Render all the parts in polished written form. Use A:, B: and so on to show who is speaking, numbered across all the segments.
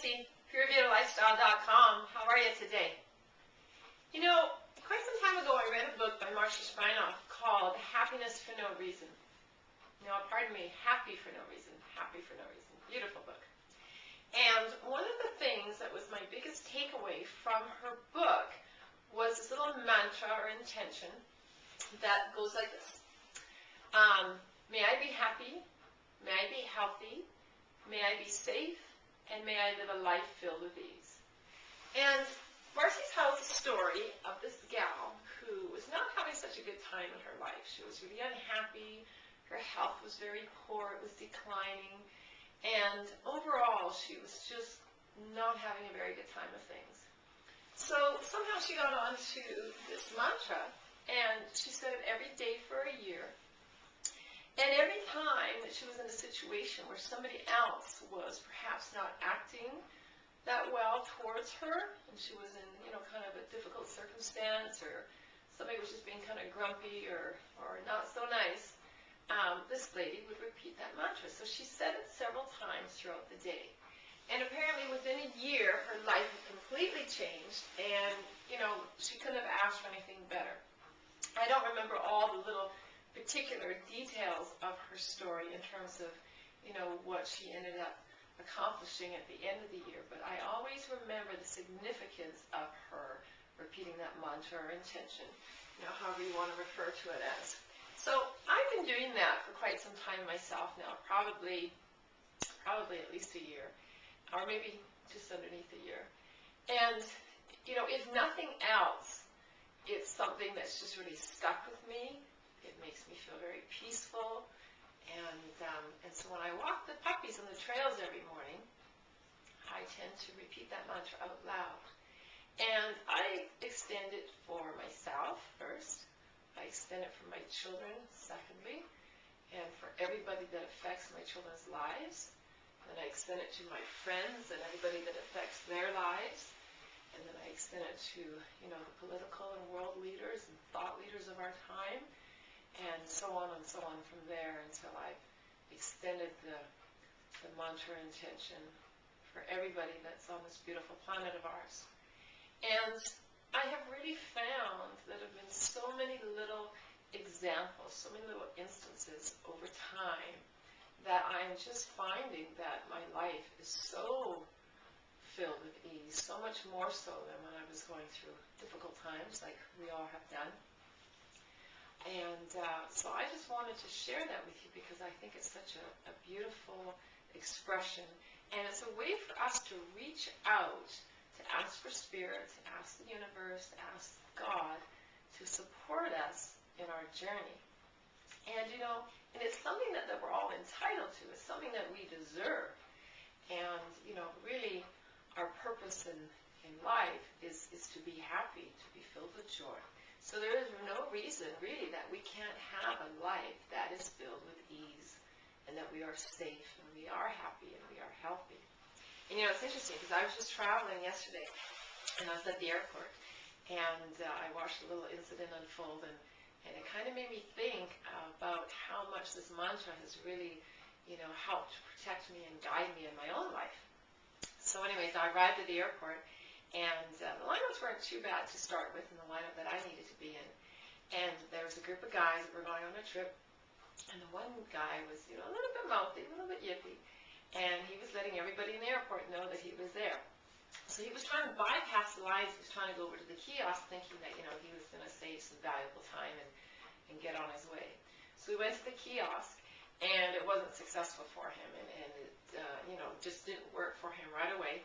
A: Nancy, PureVitaLifestyle.com. How are you today? You know, quite some time ago I read a book by Marcia Sprinoff called Happiness for No Reason. Now, pardon me, Happy for No Reason. Happy for No Reason. Beautiful book. And one of the things that was my biggest takeaway from her book was this little mantra or intention that goes like this. May I be happy, may I be healthy, may I be safe, and may I live a life filled with ease. And Marcy tells the story of this gal who was not having such a good time in her life. She was really unhappy, her health was very poor, it was declining, and overall she was just not having a very good time of things. So somehow she got onto this mantra, and she said it every day for a year. And every time that she was in a situation where somebody else was perhaps not acting that well towards her, and she was in, kind of a difficult circumstance, or somebody was just being kind of grumpy or not so nice, this lady would repeat that mantra. So she said it several times throughout the day. And apparently within a year, her life had completely changed, and, she couldn't have asked for anything better. I don't remember all the little particular details of her story in terms of, what she ended up accomplishing at the end of the year, but I always remember the significance of her repeating that mantra or intention, however you want to refer to it as. So I've been doing that for quite some time myself now, probably at least a year, or maybe just underneath a year. And, if nothing else, it's something that's just really stuck with me. It makes me feel very peaceful. And so when I walk the puppies on the trails every morning, I tend to repeat that mantra out loud. And I extend it for myself first. I extend it for my children secondly, and for everybody that affects my children's lives. And I extend it to my friends and everybody that affects their lives. And then I extend it to, the political and world leaders and thought leaders of our time. And so on from there until I've extended the mantra intention for everybody that's on this beautiful planet of ours. And I have really found that there have been so many little examples, so many little instances over time that I'm just finding that my life is so filled with ease, so much more so than when I was going through difficult times like we all have done. And so I just wanted to share that with you because I think it's such a beautiful expression. And it's a way for us to reach out, to ask for spirit, to ask the universe, to ask God to support us in our journey. And, and it's something that we're all entitled to. It's something that we deserve. And, really our purpose in life is to be happy, to be filled with joy. So there is no reason, really, that we can't have a life that is filled with ease and that we are safe and we are happy and we are healthy. And, it's interesting because I was just traveling yesterday and I was at the airport and I watched a little incident unfold and it kind of made me think about how much this mantra has really, helped protect me and guide me in my own life. So anyways, I arrived at the airport. And the lineups weren't too bad to start with in the lineup that I needed to be in. And there was a group of guys that were going on a trip. And the one guy was, a little bit mouthy, a little bit yippy. And he was letting everybody in the airport know that he was there. So he was trying to bypass the lines. He was trying to go over to the kiosk thinking that, he was going to save some valuable time and get on his way. So we went to the kiosk. And it wasn't successful for him. And it, just didn't work for him right away.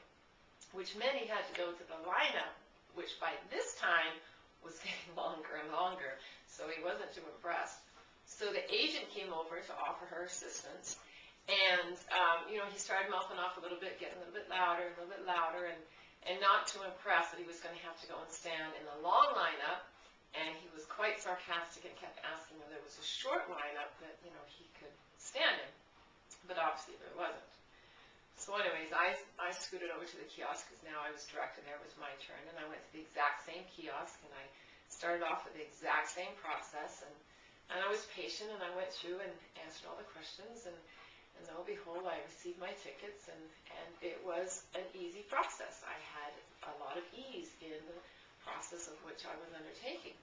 A: Which meant he had to go to the lineup, which by this time was getting longer and longer, so he wasn't too impressed. So the agent came over to offer her assistance, and he started mouthing off a little bit, getting a little bit louder, and not too impressed that he was going to have to go and stand in the long lineup, and he was quite sarcastic and kept asking if there was a short lineup that he could stand in, but obviously there wasn't. So anyways, I scooted over to the kiosk because now I was directed there. It was my turn. And I went to the exact same kiosk and I started off with the exact same process. And I was patient and I went through and answered all the questions. And And lo and behold, I received my tickets, and it was an easy process. I had a lot of ease in the process of which I was undertaking.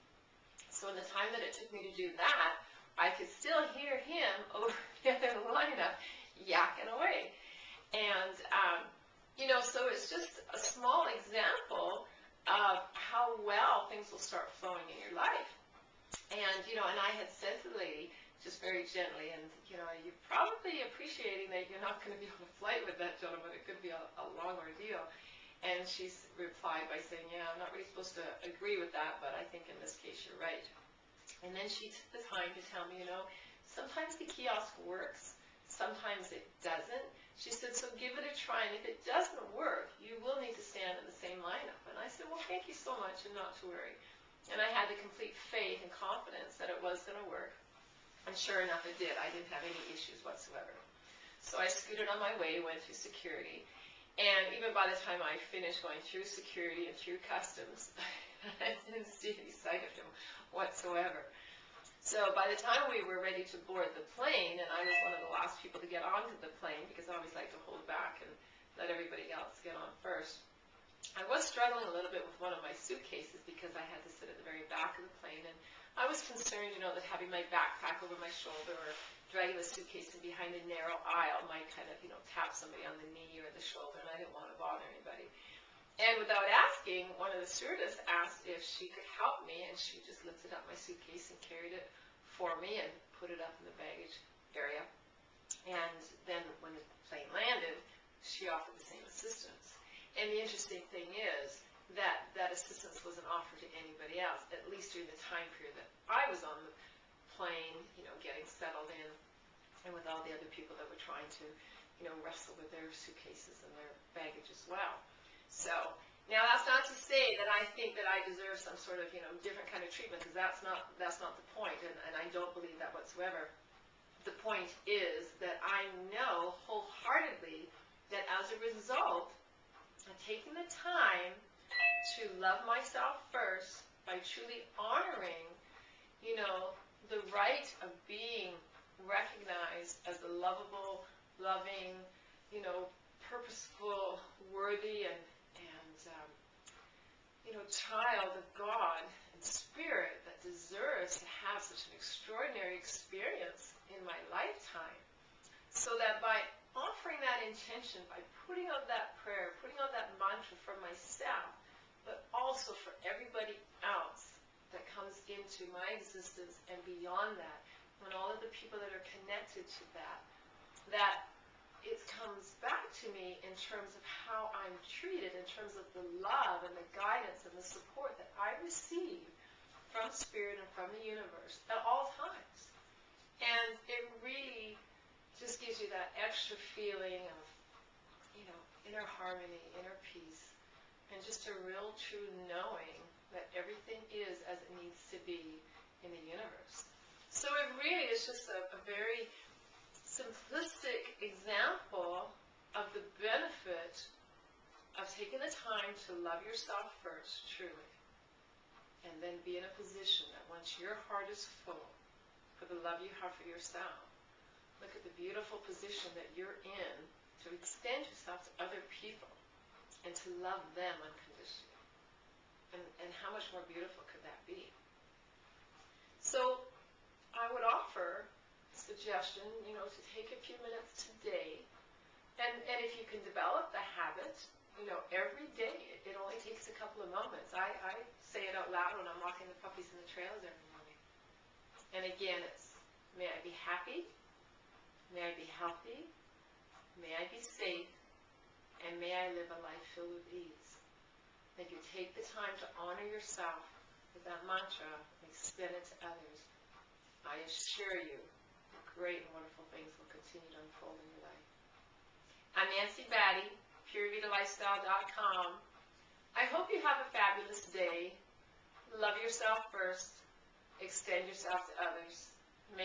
A: So in the time that it took me to do that, I could still hear him over the other lineup yakking away. And, so it's just a small example of how well things will start flowing in your life. And, and I had said to the lady, just very gently, and, you're probably appreciating that you're not going to be on a flight with that gentleman. It could be a long ordeal. And she replied by saying, yeah, I'm not really supposed to agree with that, but I think in this case you're right. And then she took the time to tell me, sometimes the kiosk works, sometimes it doesn't. She said, so give it a try, and if it doesn't work, you will need to stand in the same lineup. And I said, well, thank you so much, and not to worry. And I had the complete faith and confidence that it was going to work. And sure enough, it did. I didn't have any issues whatsoever. So I scooted on my way, went through security, and even by the time I finished going through security and through customs, I didn't see any sight of him whatsoever. So by the time we were ready to board the plane, and I was one of the last people to get onto the plane because I always like to hold back and let everybody else get on first, I was struggling a little bit with one of my suitcases because I had to sit at the very back of the plane, and I was concerned, that having my backpack over my shoulder or dragging the suitcase in behind a narrow aisle might kind of, tap somebody on the knee or the shoulder, and I didn't want to bother anybody. And without asking, one of the stewardess asked if she could help me, and she just lifted up my suitcase and carried it for me and put it up in the baggage area. And then when the plane landed, she offered the same assistance. And the interesting thing is that that assistance wasn't offered to anybody else, at least during the time period that I was on the plane, getting settled in, and with all the other people that were trying to, wrestle with their suitcases and their baggage as well. So, now that's not to say that I think that I deserve some sort of, different kind of treatment, because that's not the point, and I don't believe that whatsoever. The point is that I know wholeheartedly that as a result of taking the time to love myself first by truly honoring, the right of being recognized as a lovable, loving, purposeful, worthy, and child of God and Spirit that deserves to have such an extraordinary experience in my lifetime. So that by offering that intention, by putting out that prayer, putting out that mantra for myself, but also for everybody else that comes into my existence and beyond that, and all of the people that are connected to that, that it comes back to me in terms of how I'm treated, in terms of the love and the guidance and the support that I receive from Spirit and from the universe at all times. And it really just gives you that extra feeling of, inner harmony, inner peace, and just a real true knowing that everything is as it needs to be in the universe. So it really is just a very simplistic example of the benefit of taking the time to love yourself first, truly, and then be in a position that once your heart is full for the love you have for yourself, look at the beautiful position that you're in to extend yourself to other people and to love them unconditionally. And how much more beautiful could that be? So I would offer suggestion, to take a few minutes today, and if you can develop the habit, every day, it only takes a couple of moments. I say it out loud when I'm walking the puppies in the trails every morning. And again, it's, may I be happy, may I be healthy, may I be safe, and may I live a life filled with ease. If you take the time to honor yourself with that mantra and extend it to others, I assure you, great and wonderful things will continue to unfold in your life. I'm Nancy Battye, PureVitaLifestyle.com. I hope you have a fabulous day. Love yourself first. Extend yourself to others.